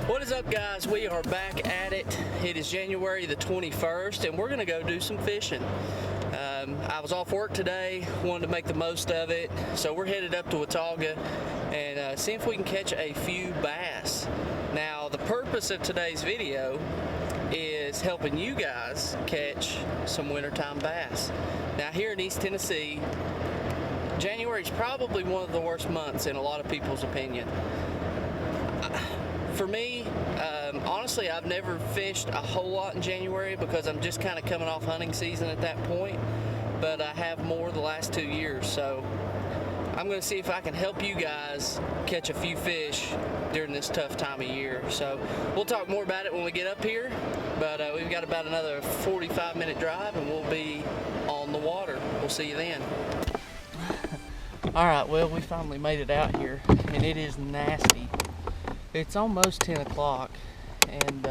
What is up, guys? We are back at it. It is January the 21st and we're gonna go do some fishing. I was off work today, wanted to make the most of it, so we're headed up to Watauga and see if we can catch a few bass. Now, the purpose of today's video is helping you guys catch some wintertime bass. Now, here in East Tennessee, January is probably one of the worst months in a lot of people's opinion. For me, honestly, I've never fished a whole lot in January because I'm just kind of coming off hunting season at that point, but I have more the last 2 years, so I'm going to see if I can help you guys catch a few fish during this tough time of year. So we'll talk more about it when we get up here, but we've got about another 45-minute drive and we'll be on the water. We'll see you then. Alright, well, we finally made it out here and it is nasty. It's almost 10 o'clock and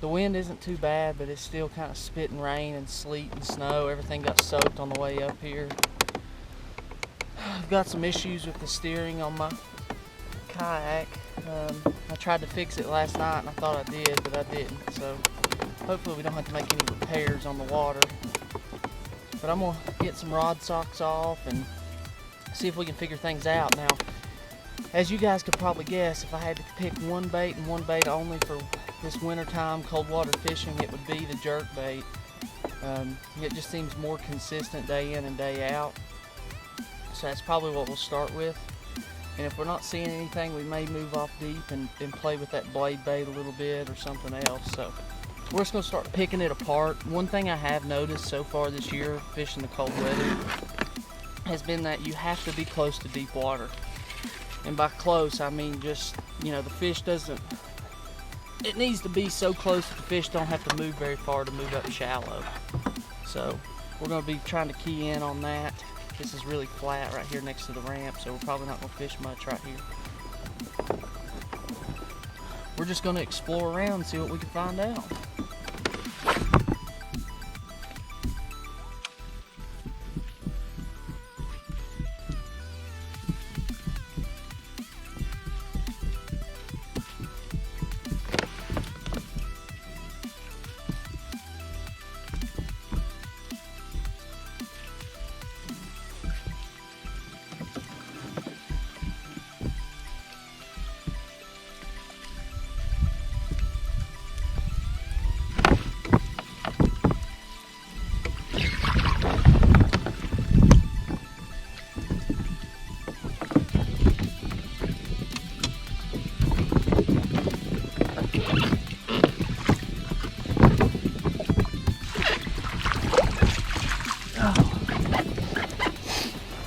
the wind isn't too bad, but it's still kind of spitting rain and sleet and snow. Everything got soaked on the way up here. I've got some issues with the steering on my kayak. I tried to fix it last night and I thought I did, but I didn't. So hopefully we don't have to make any repairs on the water. But I'm gonna get some rod socks off and see if we can figure things out. Now, as you guys could probably guess, if I had to pick one bait and one bait only for this wintertime cold water fishing, it would be the jerkbait. It just seems more consistent day in and day out. So that's probably what we'll start with. And if we're not seeing anything, we may move off deep and play with that blade bait a little bit or something else. So we're just gonna start picking it apart. One thing I have noticed so far this year fishing the cold weather has been that you have to be close to deep water. And by close, I mean just, you know, the fish doesn't, it needs to be so close that the fish don't have to move very far to move up shallow. So we're going to be trying to key in on that. This is really flat right here next to the ramp, so we're probably not going to fish much right here. We're just going to explore around and see what we can find out.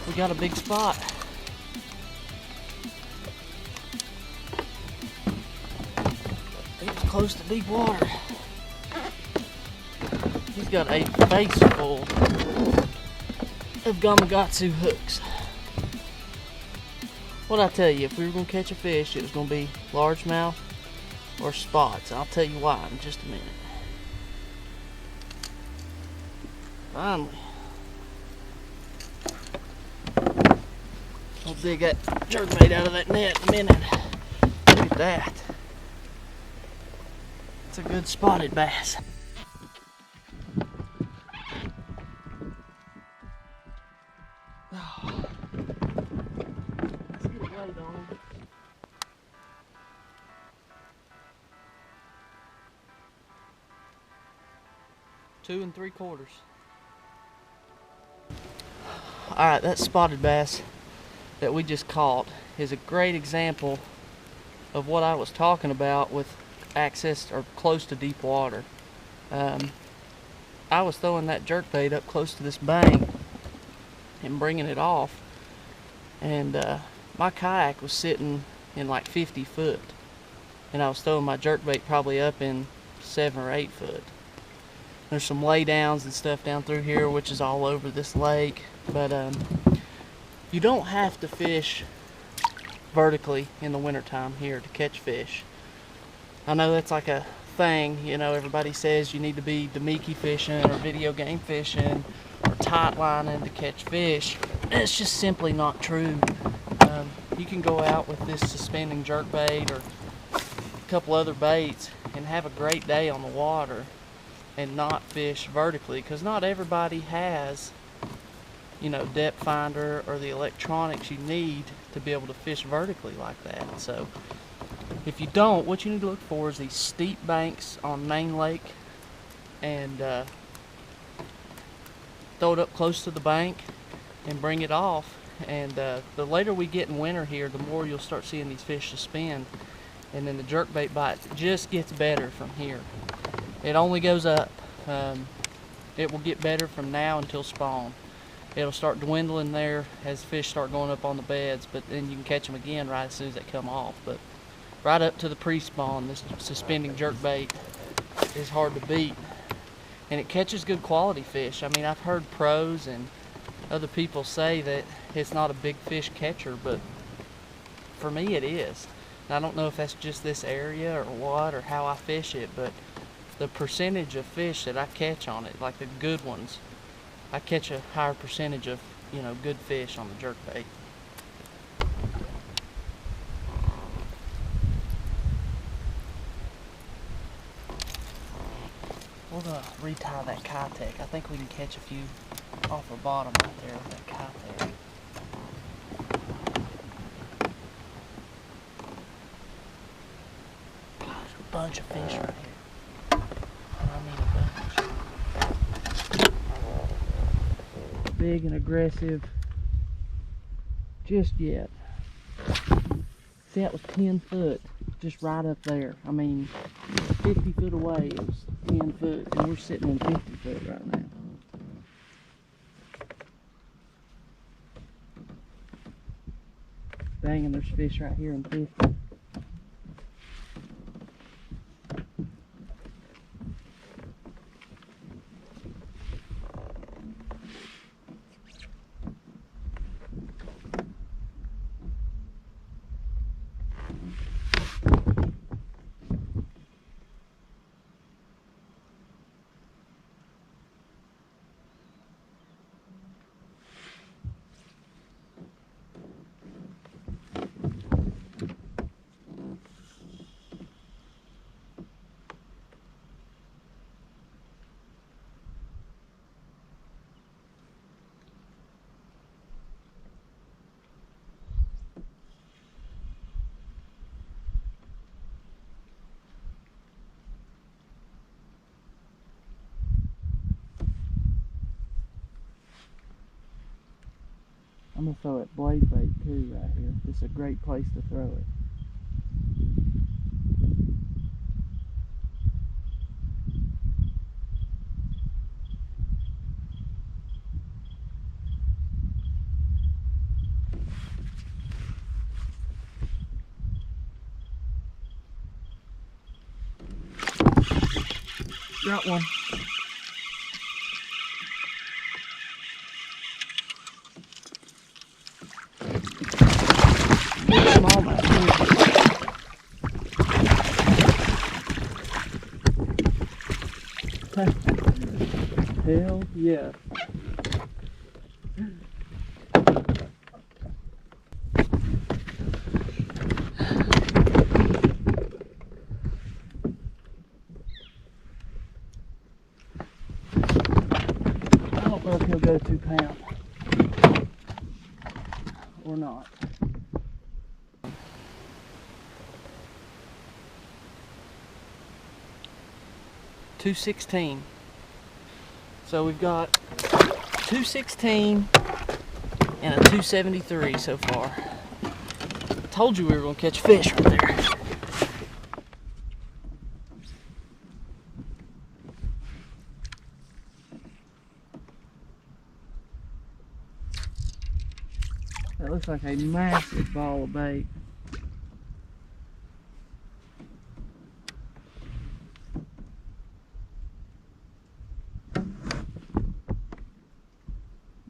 We got a big spot. It's close to deep water. He's got a face full of Gamakatsu hooks. What'd I tell you? If we were gonna catch a fish, it was gonna be largemouth or spots. I'll tell you why in just a minute. Finally. I'll dig that jerkbait out of that net in a minute. Look at that. It's a good spotted bass. Oh. Let's get a weight on him. Two and 3/4. Alright, that spotted bass that we just caught is a great example of what I was talking about with access or close to deep water. I was throwing that jerkbait up close to this bank and bringing it off, and my kayak was sitting in like 50 foot and I was throwing my jerkbait probably up in 7 or 8 foot. There's some lay downs and stuff down through here, which is all over this lake, but you don't have to fish vertically in the wintertime here to catch fish. I know that's like a thing, you know, everybody says you need to be Damiki fishing or video game fishing or tight lining to catch fish. It's just simply not true. You can go out with this suspending jerkbait or couple other baits and have a great day on the water and not fish vertically, because not everybody has, you know, depth finder or the electronics you need to be able to fish vertically like that. So if you don't, what you need to look for is these steep banks on main lake, and throw it up close to the bank and bring it off. And the later we get in winter here, the more you'll start seeing these fish suspend, and then the jerkbait bite just gets better from here. It only goes up. It will get better from now until spawn. It'll start dwindling there as fish start going up on the beds, but then you can catch them again right as soon as they come off. But right up to the pre-spawn, this suspending jerkbait is hard to beat, and it catches good quality fish. I mean, I've heard pros and other people say that it's not a big fish catcher, but for me it is. And I don't know if that's just this area or what, or how I fish it, but the percentage of fish that I catch on it, like the good ones, I catch a higher percentage of, you know, good fish on the jerkbait. We're gonna retie that Kayak. I think we can catch a few off the bottom right there with that Kayak. There's a bunch of fish right here. I mean a bunch. Big and aggressive. Just yet. See, that was 10 foot. Just right up there. I mean, 50 foot away, it was 10 foot, and we're sitting in 50 foot right now. Dang, and there's fish right here in 50. I'm going to throw it blade bait too right here. This is a great place to throw it. Got one. Small but hell yeah. I don't know if he'll go 2 pound or not. $2.16. So we've got $2.16 and a $2.73 so far. Told you we were gonna catch fish right there. That looks like a massive ball of bait.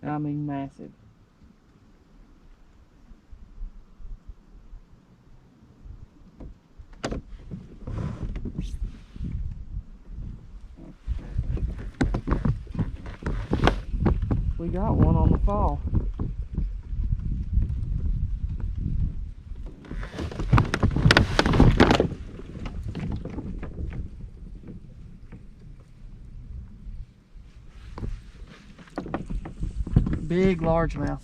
I mean massive. We got one on the fall. big largemouth.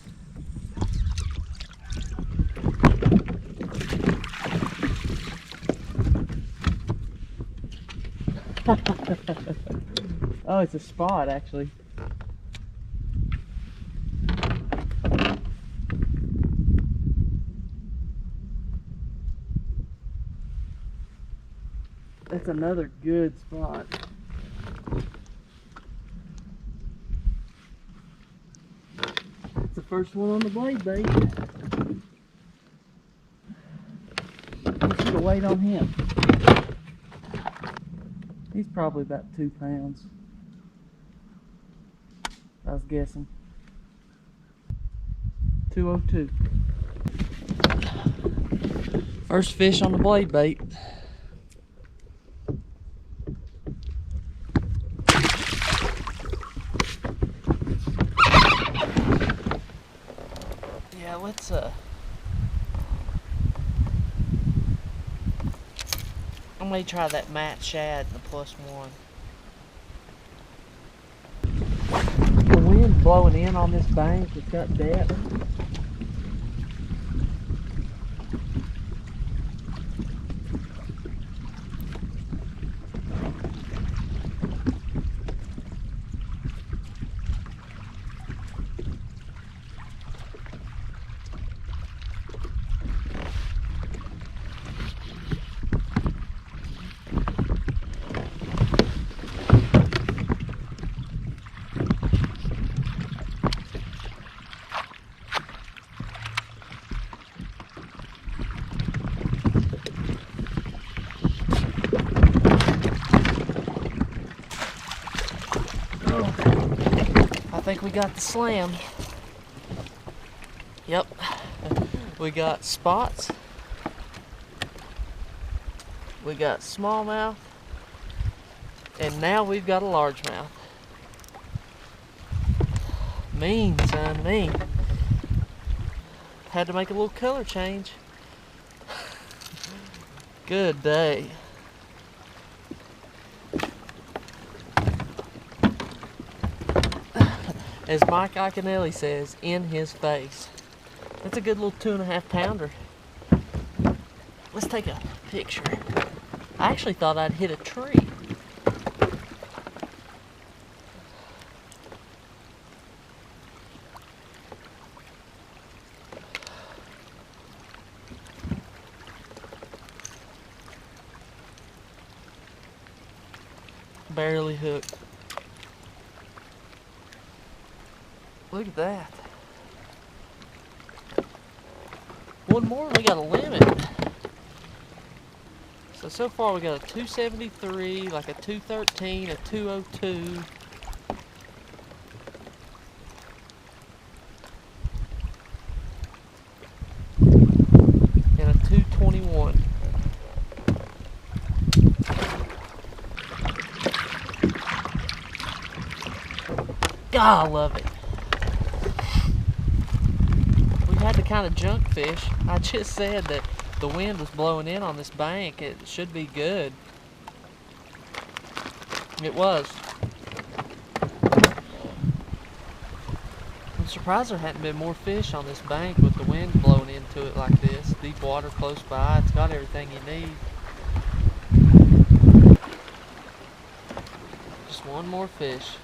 Oh, it's a spot actually. That's another good spot. It's the first one on the blade bait. We should have weighed on him. He's probably about 2 pounds. I was guessing. 202. First fish on the blade bait. Yeah, let's I may try that matte shad in the +1. The wind's blowing in on this bank. It's got depth. I think we got the slam. Yep. We got spots. We got smallmouth. And now we've got a largemouth. Mean, son, mean. Had to make a little color change. Good day. As Mike Iaconelli says, in his face. That's a good little 2.5 pounder. Let's take a picture. I actually thought I'd hit a tree. Barely hooked. Look at that. One more, we got a limit. So far we got a 273, like a 213, a 202. And a 221. God, I love it. Had to kind of junk fish. I just said that the wind was blowing in on this bank. It should be good. It was. I'm surprised there hadn't been more fish on this bank with the wind blowing into it like this. Deep water close by. It's got everything you need. Just one more fish.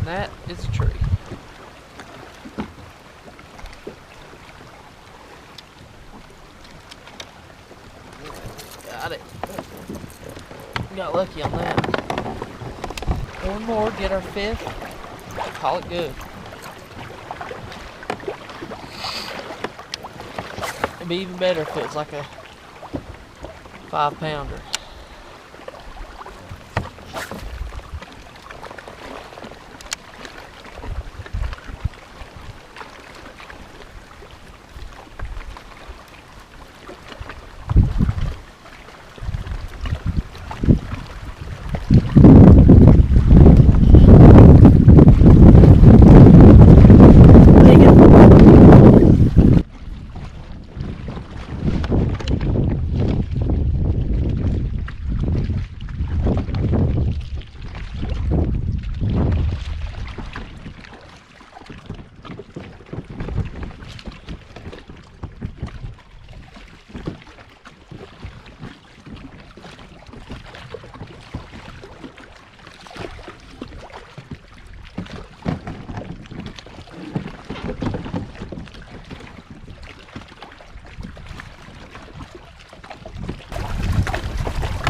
That is a tree. Got it. Got lucky on that. One more, get our 5th. Call it good. It'd be even better if it was like a 5 pounder.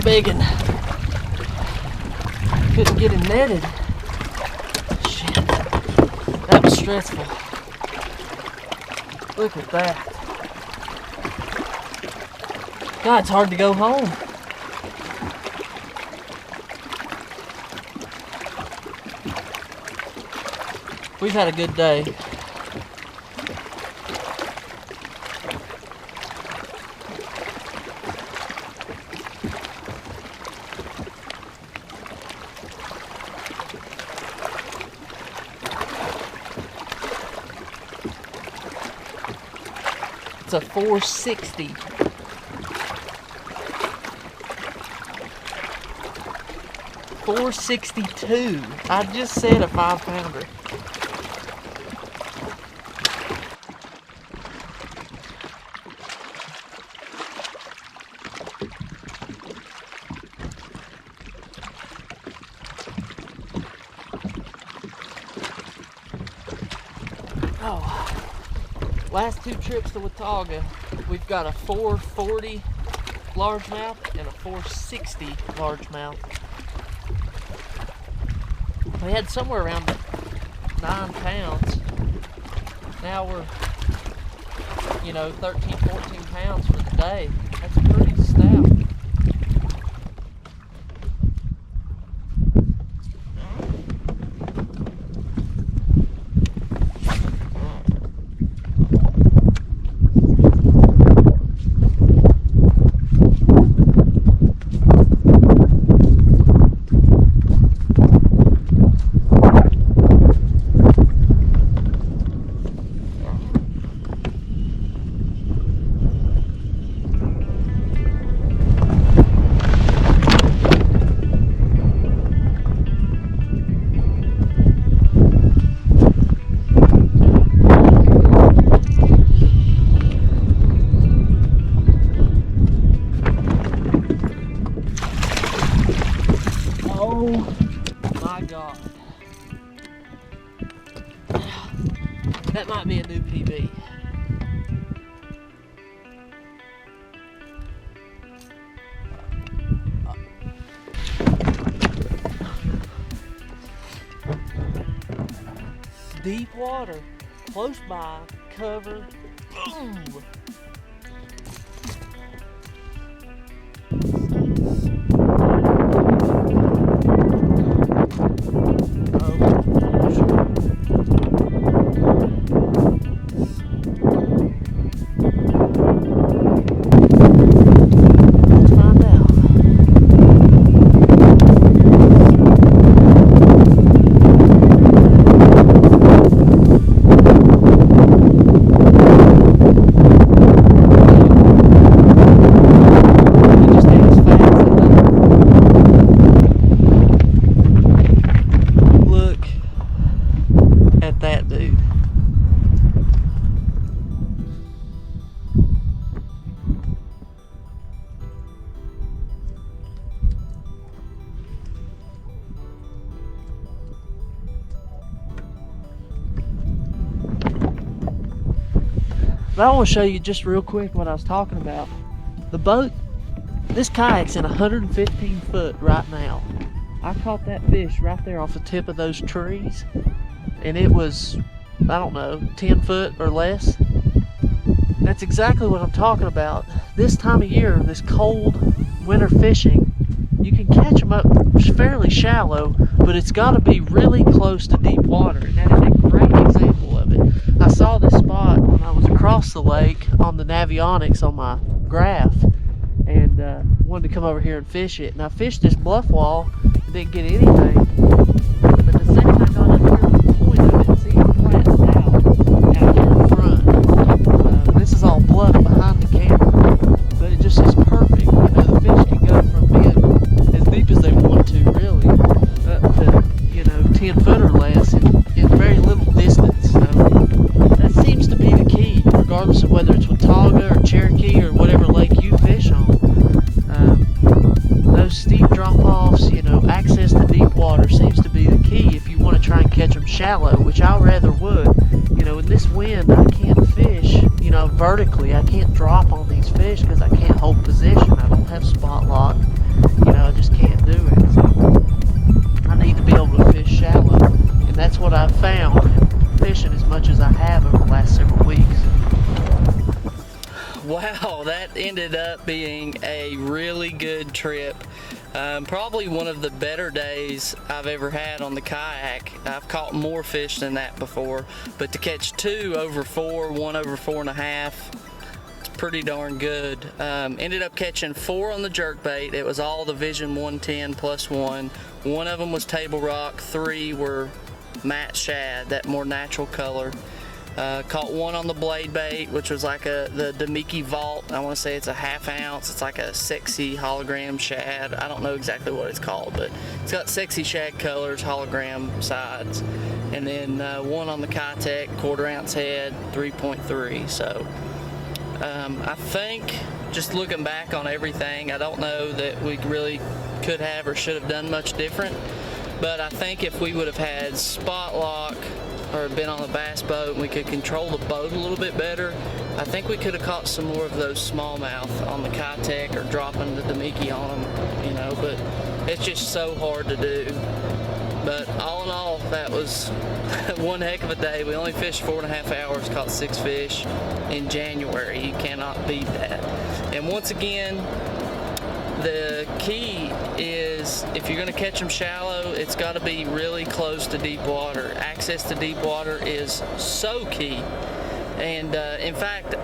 big one. Couldn't get him netted. Shit. That was stressful. Look at that. God, it's hard to go home. We've had a good day. It's a 460. $4.62. I just said a 5-pounder. Oh, last 2 trips to Watauga, we've got a 440 largemouth and a 460 largemouth. We had somewhere around 9 pounds. Now we're, 13, 14 pounds for the day. That's pretty stout. God. That might be a new PB. Deep water, close by, cover, boom! But I want to show you just real quick what I was talking about. The boat, this kayak's in 115 foot right now. I caught that fish right there off the tip of those trees, and it was, I don't know, 10 foot or less. That's exactly what I'm talking about. This time of year, this cold winter fishing, you can catch them up fairly shallow, but it's got to be really close to deep water, and that is a great example of it. I saw this spot when I was across the lake on the Navionics on my graph, and wanted to come over here and fish it. And I fished this bluff wall and didn't get anything, but the second I got up here to the point of it, see it flats out here in front. This is all bluff behind the camera, but it just is perfect. The fish can go from being as deep as they want to, really, up to 10 foot or less in very little distance. So that seems to be the key, regardless of whether it's Watauga or Cherokee or whatever lake you fish on. Those steep drop-offs, access to deep water seems to be the key. vertically. I can't drop on these fish because I can't hold position. I don't have spot lock. You know, I just can't do it. So I need to be able to fish shallow, and that's what I've found fishing as much as I have over the last several weeks. Wow, that ended up being a really good trip. Probably one of the better days I've ever had on the kayak. I've caught more fish than that before, but to catch 2 over 4, 1 over 4.5, it's pretty darn good. Ended up catching 4 on the jerkbait. It was all the Vision 110 plus 1. One of them was table rock, 3 were matte shad, that more natural color. Caught 1 on the blade bait, which was like the Demiki Vault. I want to say it's a 1/2 ounce. It's like a sexy hologram shad. I don't know exactly what it's called, but it's got sexy shad colors, hologram sides. And then 1 on the Kayak, 1/4 ounce head, 3.3. So I think, just looking back on everything, I don't know that we really could have or should have done much different. But I think if we would have had spot lock or been on a bass boat and we could control the boat a little bit better, I think we could have caught some more of those smallmouth on the Kayak or dropping the Demiki on them, you know, but it's just so hard to do. But all in all, that was one heck of a day. We only fished 4.5 hours, caught 6 fish in January. You cannot beat that. And once again, the key is, if you're going to catch them shallow, it's got to be really close to deep water. Access to deep water is so key. And in fact,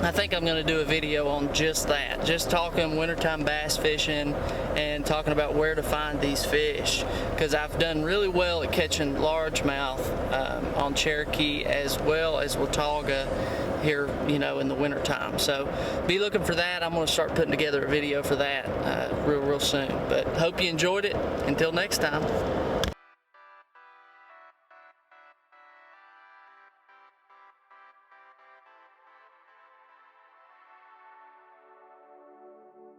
I think I'm going to do a video on just that, just talking wintertime bass fishing and talking about where to find these fish, because I've done really well at catching largemouth on Cherokee as well as Watauga here, you know, in the wintertime. So be looking for that. I'm going to start putting together a video for that real soon. But hope you enjoyed it. Until next time.